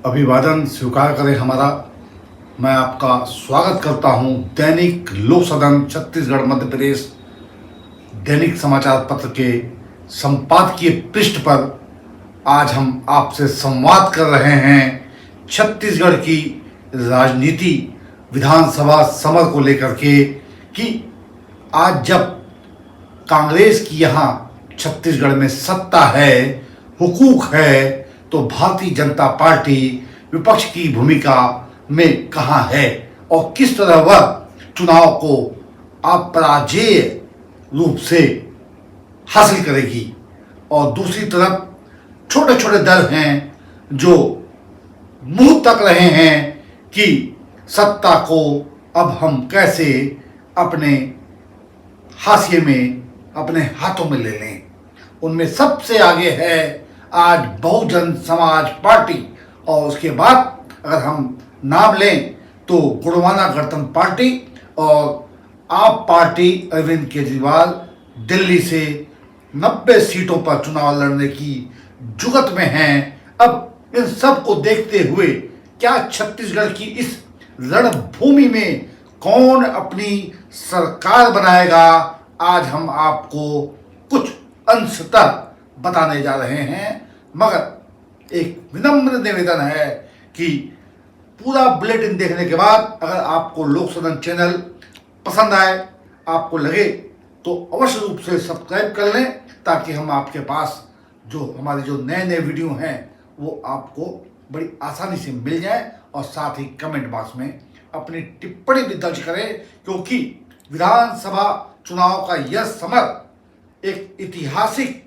अभिवादन स्वीकार करें हमारा। मैं आपका स्वागत करता हूं दैनिक लोक सदन छत्तीसगढ़ मध्य प्रदेश दैनिक समाचार पत्र के संपादकीय पृष्ठ पर। आज हम आपसे संवाद कर रहे हैं छत्तीसगढ़ की राजनीति विधानसभा समर को लेकर के कि आज जब कांग्रेस की यहाँ छत्तीसगढ़ में सत्ता है, हुकूक है, तो भारतीय जनता पार्टी विपक्ष की भूमिका में कहाँ है और किस तरह वह चुनाव को अपराजेय रूप से हासिल करेगी। और दूसरी तरफ छोटे छोटे दल हैं जो मुंह तक रहे हैं कि सत्ता को अब हम कैसे अपने हाशिए में, अपने हाथों में ले लें। उनमें सबसे आगे है आज बहुजन समाज पार्टी, और उसके बाद अगर हम नाम लें तो गोंडवाना गणतंत्र पार्टी और आप पार्टी अरविंद केजरीवाल दिल्ली से 90 सीटों पर चुनाव लड़ने की जुगत में हैं। अब इन सब को देखते हुए क्या छत्तीसगढ़ की इस रणभूमि में कौन अपनी सरकार बनाएगा, आज हम आपको कुछ अंशतः बताने जा रहे हैं। मगर एक विनम्र निवेदन है कि पूरा बुलेटिन देखने के बाद अगर आपको लोक सदन चैनल पसंद आए, आपको लगे, तो अवश्य रूप से सब्सक्राइब कर लें ताकि हम आपके पास जो हमारे जो नए नए वीडियो हैं वो आपको बड़ी आसानी से मिल जाए। और साथ ही कमेंट बॉक्स में अपनी टिप्पणी भी दर्ज करें, क्योंकि विधानसभा चुनाव का यह समर एक ऐतिहासिक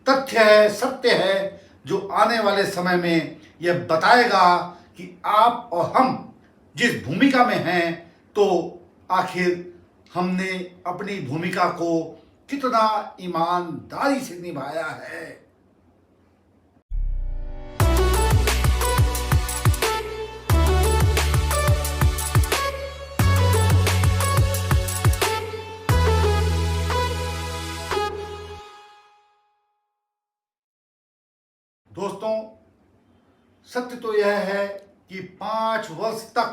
तथ्य है, सत्य है, जो आने वाले समय में यह बताएगा कि आप और हम जिस भूमिका में हैं, तो आखिर हमने अपनी भूमिका को कितना ईमानदारी से निभाया है। दोस्तों, सत्य तो यह है कि 5 वर्ष तक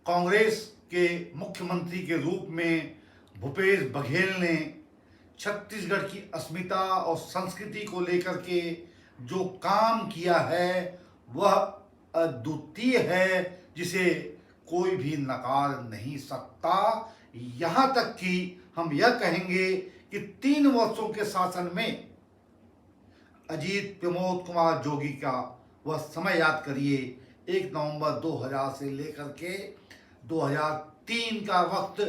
कांग्रेस के मुख्यमंत्री के रूप में भूपेश बघेल ने छत्तीसगढ़ की अस्मिता और संस्कृति को लेकर के जो काम किया है वह अद्वितीय है, जिसे कोई भी नकार नहीं सकता। यहाँ तक कि हम यह कहेंगे कि 3 वर्षों के शासन में अजीत प्रमोद कुमार जोगी का वह समय याद करिए। 1 नवंबर 2000 से लेकर के 2003 का वक्त,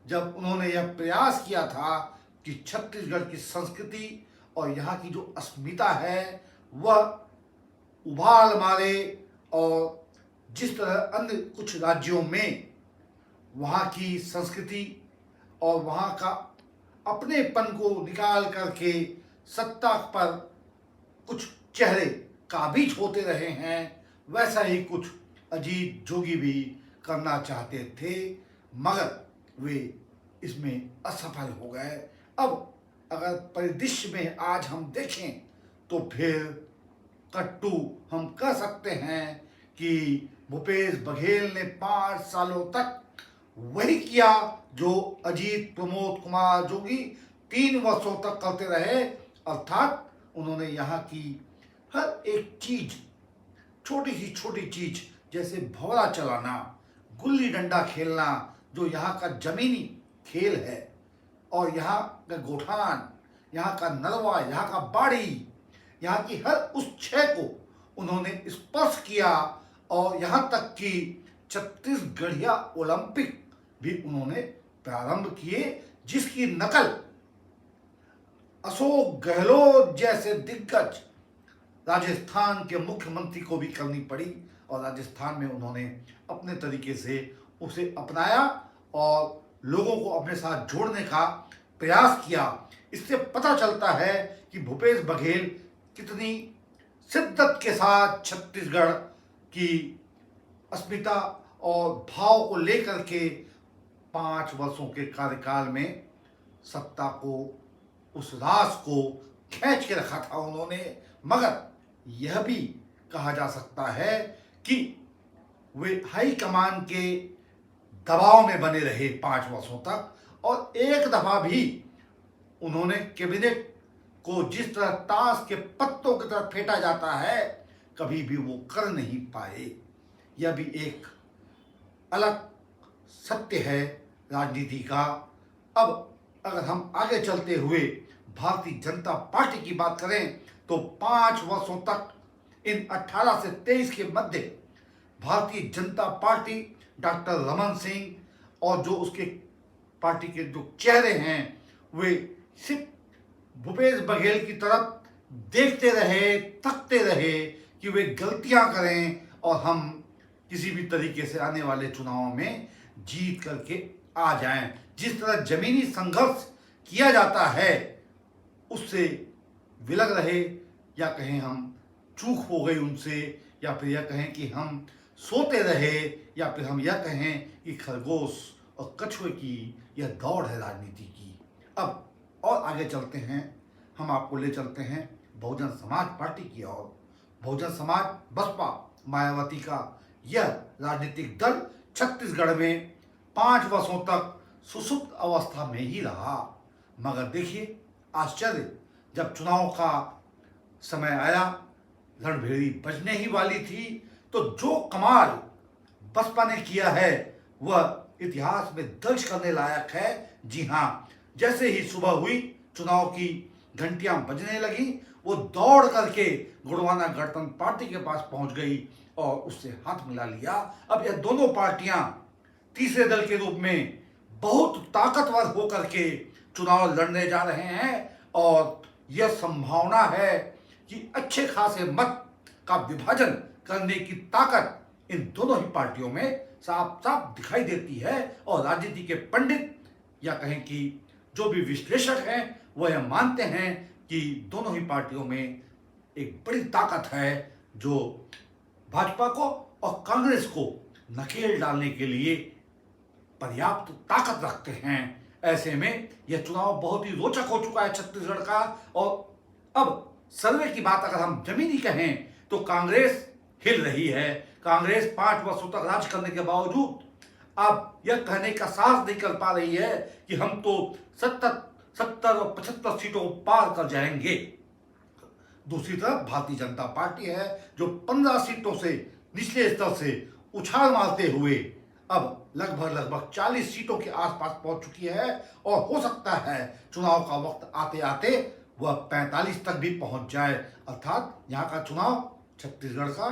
जब उन्होंने यह प्रयास किया था कि छत्तीसगढ़ की संस्कृति और यहाँ की जो अस्मिता है वह उभार मारे, और जिस तरह अन्य कुछ राज्यों में वहाँ की संस्कृति और वहाँ का अपनेपन को निकाल करके सत्ता पर कुछ चेहरे काबिज होते रहे हैं, वैसा ही कुछ अजीत जोगी भी करना चाहते थे, मगर वे इसमें असफल हो गए। अब अगर परिदृश्य में आज हम देखें तो फिर कट्टू हम कह सकते हैं कि भूपेश बघेल ने 5 सालों तक वही किया जो अजीत प्रमोद कुमार जोगी 3 वर्षों तक करते रहे। अर्थात उन्होंने यहाँ की हर एक चीज, छोटी सी छोटी चीज, जैसे भौरा चलाना, गुल्ली डंडा खेलना, जो यहाँ का जमीनी खेल है, और यहाँ का गोठान, यहाँ का नरवा, यहाँ का बाड़ी, यहाँ की हर उस क्षय को उन्होंने स्पर्श किया। और यहाँ तक कि छत्तीसगढ़िया ओलंपिक भी उन्होंने प्रारंभ किए, जिसकी नकल अशोक गहलोत जैसे दिग्गज राजस्थान के मुख्यमंत्री को भी करनी पड़ी, और राजस्थान में उन्होंने अपने तरीके से उसे अपनाया और लोगों को अपने साथ जोड़ने का प्रयास किया। इससे पता चलता है कि भूपेश बघेल कितनी शिद्दत के साथ छत्तीसगढ़ की अस्मिता और भाव को लेकर के 5 वर्षों के कार्यकाल में सत्ता को, उस रास को खींच के रखा था उन्होंने। मगर यह भी कहा जा सकता है कि वे हाईकमान के दबाव में बने रहे 5 वर्षों तक, और एक दफा भी उन्होंने कैबिनेट को जिस तरह ताश के पत्तों की तरह फेंटा जाता है, कभी भी वो कर नहीं पाए। यह भी एक अलग सत्य है राजनीति का। अब अगर हम आगे चलते हुए भारतीय जनता पार्टी की बात करें तो 5 वर्षों तक इन 18 से 23 के मध्य भारतीय जनता पार्टी डॉक्टर रमन सिंह और जो उसके पार्टी के जो चेहरे हैं वे सिर्फ भूपेश बघेल की तरफ देखते रहे, तकते रहे कि वे गलतियां करें और हम किसी भी तरीके से आने वाले चुनावों में जीत करके आ जाएं। जिस तरह जमीनी संघर्ष किया जाता है उससे विलग रहे, या कहें हम चूक हो गई उनसे, या फिर यह कहें कि हम सोते रहे, या फिर हम यह कहें कि खरगोश और कछुए की यह दौड़ है राजनीति की। अब और आगे चलते हैं, हम आपको ले चलते हैं बहुजन समाज पार्टी की ओर। बहुजन समाज बसपा मायावती का यह राजनीतिक दल छत्तीसगढ़ में 5 वर्षों तक सुसुप्त अवस्था में ही रहा। मगर देखिए आश्चर्य, जब चुनाव का समय आया, रणभेड़ी बजने ही वाली थी, तो जो कमाल बसपा ने किया है वह इतिहास में दर्ज करने लायक है। जी हाँ, जैसे ही सुबह हुई, चुनाव की घंटियां बजने लगी, वो दौड़ करके गुड़वाना गणतंत्र पार्टी के पास पहुंच गई और उससे हाथ मिला लिया। अब यह दोनों पार्टियां तीसरे दल के रूप में बहुत ताकतवर होकर के चुनाव लड़ने जा रहे हैं, और यह संभावना है कि अच्छे खासे मत का विभाजन करने की ताकत इन दोनों ही पार्टियों में साफ साफ दिखाई देती है। और राजनीति के पंडित, या कहें कि जो भी विश्लेषक हैं, वह यह मानते हैं कि दोनों ही पार्टियों में एक बड़ी ताकत है जो भाजपा को और कांग्रेस को नकेल डालने के लिए पर्याप्त ताकत रखते हैं। ऐसे में यह चुनाव बहुत ही रोचक हो चुका है छत्तीसगढ़ का। और अब सर्वे की बात अगर हम जमीनी कहें तो कांग्रेस हिल रही है। कांग्रेस 5 वर्षों तक राज करने के बावजूद अब यह कहने का साहस नहीं कर पा रही है कि हम तो 70 और 75 सीटों को पार कर जाएंगे। दूसरी तरफ भारतीय जनता पार्टी है जो 15 सीटों से निचले स्तर से उछाल मारते हुए अब लगभग 40 सीटों के आसपास पहुंच चुकी है, और हो सकता है चुनाव का वक्त आते आते वह 45 तक भी पहुंच जाए। अर्थात यहाँ का चुनाव छत्तीसगढ़ का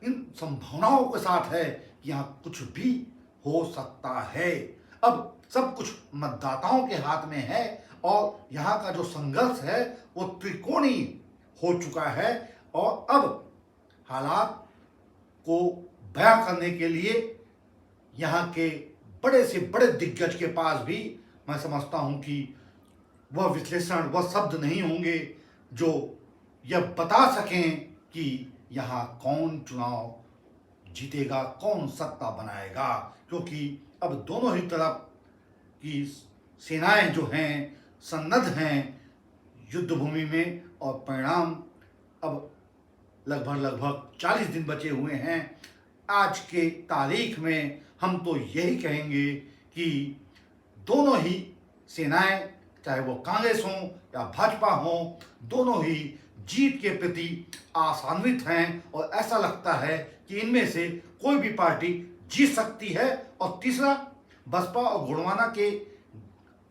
इन संभावनाओं के साथ है कि यहाँ कुछ भी हो सकता है। अब सब कुछ मतदाताओं के हाथ में है, और यहाँ का जो संघर्ष है वो त्रिकोणीय हो चुका है। और अब हालात को बयां करने के लिए यहाँ के बड़े से बड़े दिग्गज के पास भी मैं समझता हूँ कि वह विश्लेषण, वह शब्द नहीं होंगे जो यह बता सकें कि यहाँ कौन चुनाव जीतेगा, कौन सत्ता बनाएगा। क्योंकि अब दोनों ही तरफ की सेनाएं जो हैं सन्नद्ध हैं युद्ध भूमि में, और परिणाम अब लगभग 40 दिन बचे हुए हैं। आज के तारीख में हम तो यही कहेंगे कि दोनों ही सेनाएं, चाहे वो कांग्रेस हो या भाजपा हो, दोनों ही जीत के प्रति आशान्वित हैं, और ऐसा लगता है कि इनमें से कोई भी पार्टी जीत सकती है। और तीसरा, बसपा और गुड़वाना के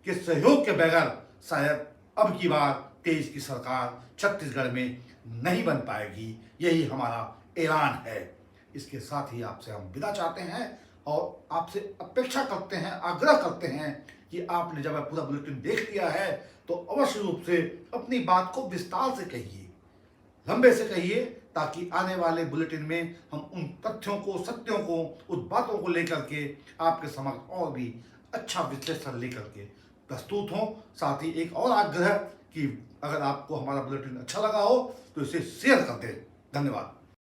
सहयोग के बगैर शायद अब की बार 23 की सरकार छत्तीसगढ़ में नहीं बन पाएगी। यही हमारा ऐलान है। इसके साथ ही आपसे हम विदा चाहते हैं और आपसे अपेक्षा करते हैं, आग्रह करते हैं कि आपने जब पूरा बुलेटिन देख लिया है तो अवश्य रूप से अपनी बात को विस्तार से कहिए, लंबे से कहिए, ताकि आने वाले बुलेटिन में हम उन तथ्यों को, सत्यों को, उन बातों को लेकर के आपके समक्ष और भी अच्छा विश्लेषण लेकर के प्रस्तुत हों। साथ ही एक और आग्रह कि अगर आपको हमारा बुलेटिन अच्छा लगा हो तो इसे शेयर कर दें। धन्यवाद।